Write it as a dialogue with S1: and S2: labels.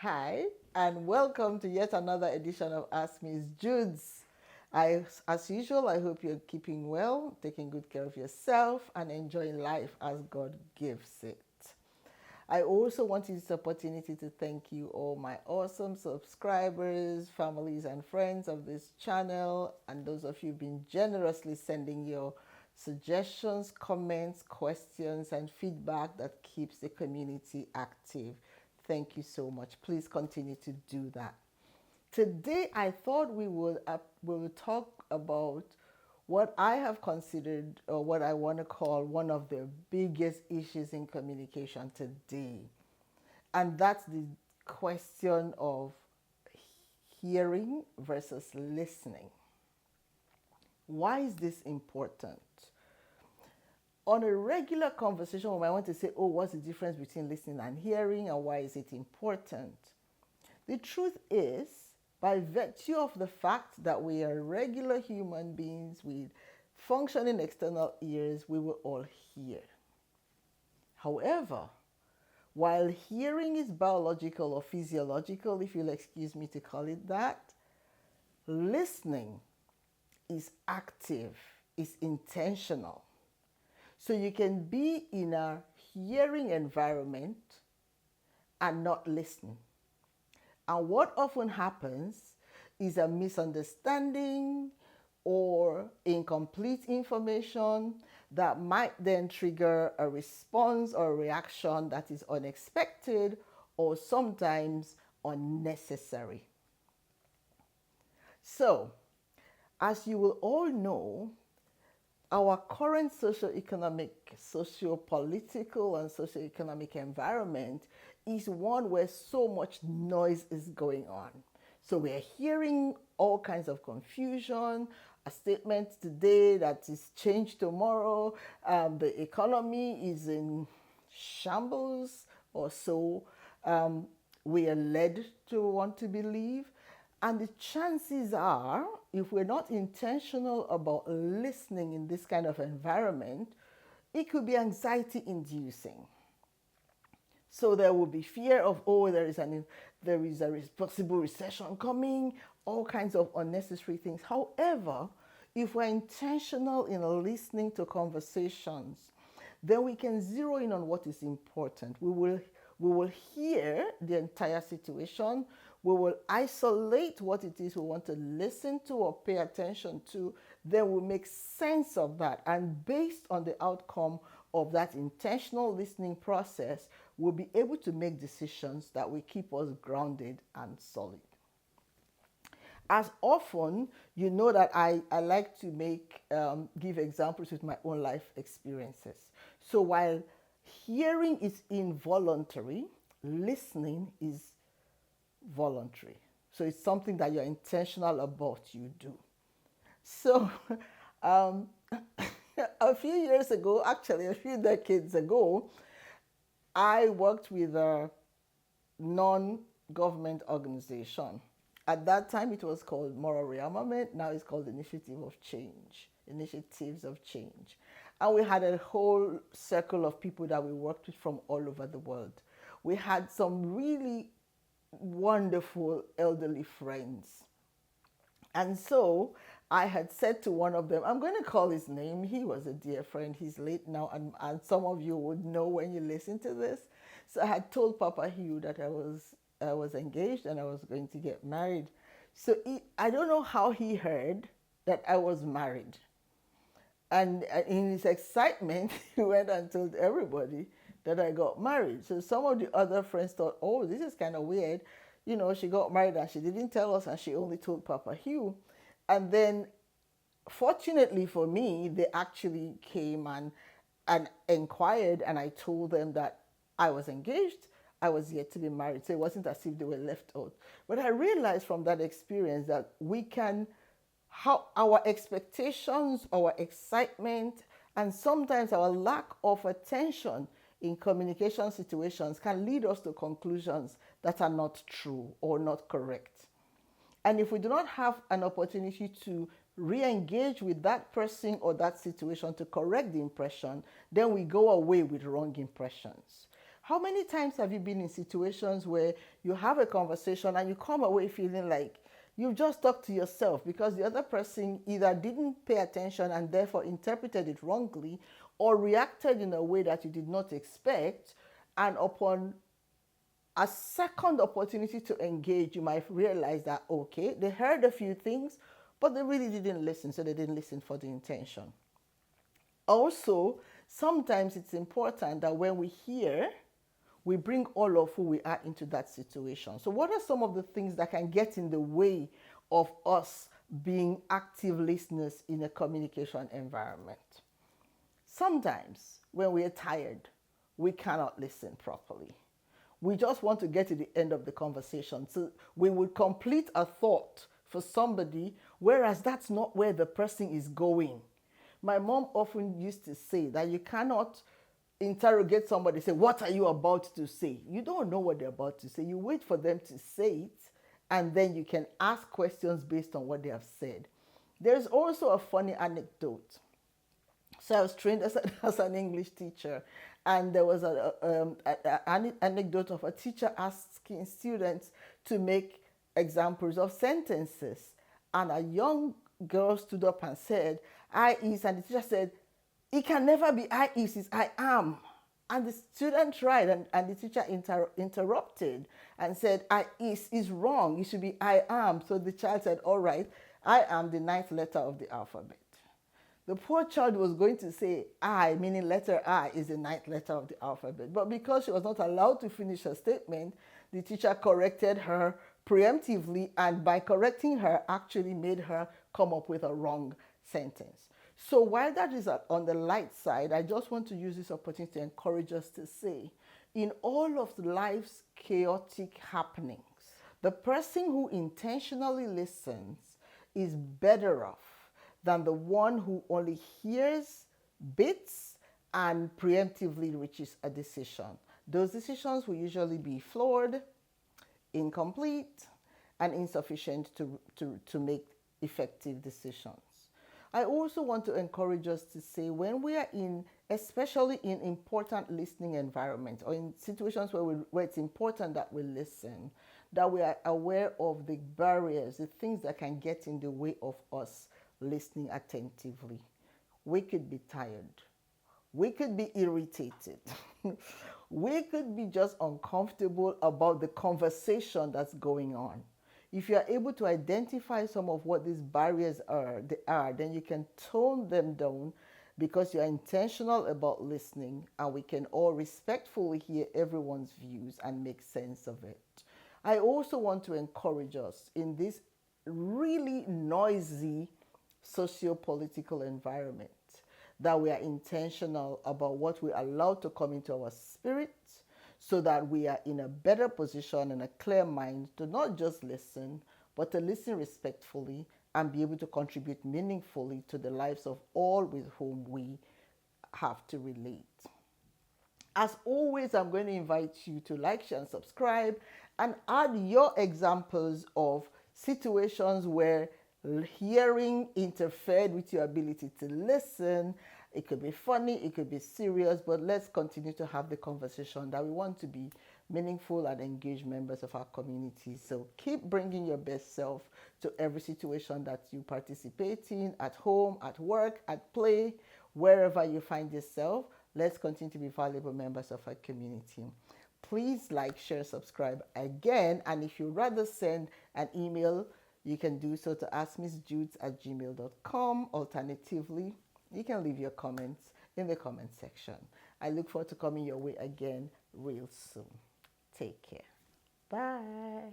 S1: Hi, and welcome to yet another edition of Ask Miss Judes. As usual, I hope you're keeping well, taking good care of yourself, and enjoying life as God gives it. I also want to use this opportunity to thank you, all my awesome subscribers, families, and friends of this channel, and those of you who've been generously sending your suggestions, comments, questions, and feedback that keeps the community active. Thank you so much. Please continue to do that. Today, I thought we would talk about what I have considered, or what I want to call, one of the biggest issues in communication today, and that's the question of hearing versus listening. Why is this important? On a regular conversation, we might want to say, oh, what's the difference between listening and hearing, and why is it important? The truth is, by virtue of the fact that we are regular human beings with functioning external ears, we will all hear. However, while hearing is biological or physiological, if you'll excuse me to call it that, listening is active, is intentional. So you can be in a hearing environment and not listen. And what often happens is a misunderstanding or incomplete information that might then trigger a response or a reaction that is unexpected or sometimes unnecessary. So, as you will all know, our current socio-economic, socio-political, and socio-economic environment is one where so much noise is going on. So we're hearing all kinds of confusion, a statement today that is changed tomorrow. The economy is in shambles, or so we are led to want to believe. And the chances are, if we're not intentional about listening in this kind of environment, it could be anxiety inducing. So there will be fear of, oh, there is a possible recession coming, all kinds of unnecessary things. However, if we're intentional in listening to conversations, then we can zero in on what is important. We will hear the entire situation. We will isolate what it is we want to listen to or pay attention to. Then we'll make sense of that. And based on the outcome of that intentional listening process, we'll be able to make decisions that will keep us grounded and solid. As often, you know that I like to give examples with my own life experiences. So while hearing is involuntary, listening is voluntary. So it's something that you're intentional about, you do. So um, a few years ago, actually a few decades ago, I worked with a non-government organization. At that time, it was called Moral Rearmament. Now it's called Initiatives of Change. And we had a whole circle of people that we worked with from all over the world. We had some really wonderful elderly friends. And so I had said to one of them, I'm going to call his name. He was a dear friend. He's late now, and some of you would know when you listen to this. So I had told Papa Hugh that I was engaged and I was going to get married. So I don't know how he heard that I was married. And in his excitement, he went and told everybody that I got married. So some of the other friends thought, oh, this is kind of weird. You know, she got married and she didn't tell us, and she only told Papa Hugh. And then, fortunately for me, they actually came and inquired, and I told them that I was engaged. I was yet to be married. So it wasn't as if they were left out. But I realized from that experience that how our expectations, our excitement, and sometimes our lack of attention in communication situations can lead us to conclusions that are not true or not correct. And if we do not have an opportunity to re-engage with that person or that situation to correct the impression, then we go away with wrong impressions. How many times have you been in situations where you have a conversation and you come away feeling like you've just talked to yourself because the other person either didn't pay attention and therefore interpreted it wrongly, or reacted in a way that you did not expect, and upon a second opportunity to engage, you might realize that, okay, they heard a few things, but they really didn't listen, so they didn't listen for the intention. Also, sometimes it's important that when we hear, we bring all of who we are into that situation. So, what are some of the things that can get in the way of us being active listeners in a communication environment? Sometimes, when we are tired, we cannot listen properly. We just want to get to the end of the conversation. So, we would complete a thought for somebody, whereas that's not where the person is going. My mom often used to say that you cannot interrogate somebody, say, what are you about to say? You don't know what they're about to say. You wait for them to say it, and then you can ask questions based on what they have said. There's also a funny anecdote. So I was trained as an English teacher, and there was an anecdote of a teacher asking students to make examples of sentences. And a young girl stood up and said, I is, and the teacher said, it can never be I is, it's I am. And the student tried, and the teacher interrupted and said, I is wrong. It should be I am. So the child said, all right, I am the ninth letter of the alphabet. The poor child was going to say I, meaning letter I, is the ninth letter of the alphabet. But because she was not allowed to finish her statement, the teacher corrected her preemptively, and by correcting her, actually made her come up with a wrong sentence. So while that is on the light side, I just want to use this opportunity to encourage us to say, in all of life's chaotic happenings, the person who intentionally listens is better off than the one who only hears bits and preemptively reaches a decision. Those decisions will usually be flawed, incomplete, and insufficient to make effective decisions. I also want to encourage us to say, when we are in, especially in important listening environments or in situations where it's important that we listen, that we are aware of the barriers, the things that can get in the way of us listening attentively. We could be tired. We could be irritated. We could be just uncomfortable about the conversation that's going on. If you are able to identify some of what these barriers are, then you can tone them down because you're intentional about listening, and we can all respectfully hear everyone's views and make sense of it. I also want to encourage us in this really noisy socio-political environment that we are intentional about what we allow to come into our spirit, so that we are in a better position and a clear mind to not just listen, but to listen respectfully and be able to contribute meaningfully to the lives of all with whom we have to relate. As always, I'm going to invite you to like, share, and subscribe, and add your examples of situations where hearing interfered with your ability to listen. It could be funny, it could be serious, but let's continue to have the conversation that we want to be meaningful and engaged members of our community. So keep bringing your best self to every situation that you participate in, at home, at work, at play, wherever you find yourself. Let's continue to be valuable members of our community. Please like, share, subscribe again. And if you'd rather send an email, you can do so to askmissjudes@gmail.com. Alternatively, you can leave your comments in the comment section. I look forward to coming your way again real soon. Take care. Bye.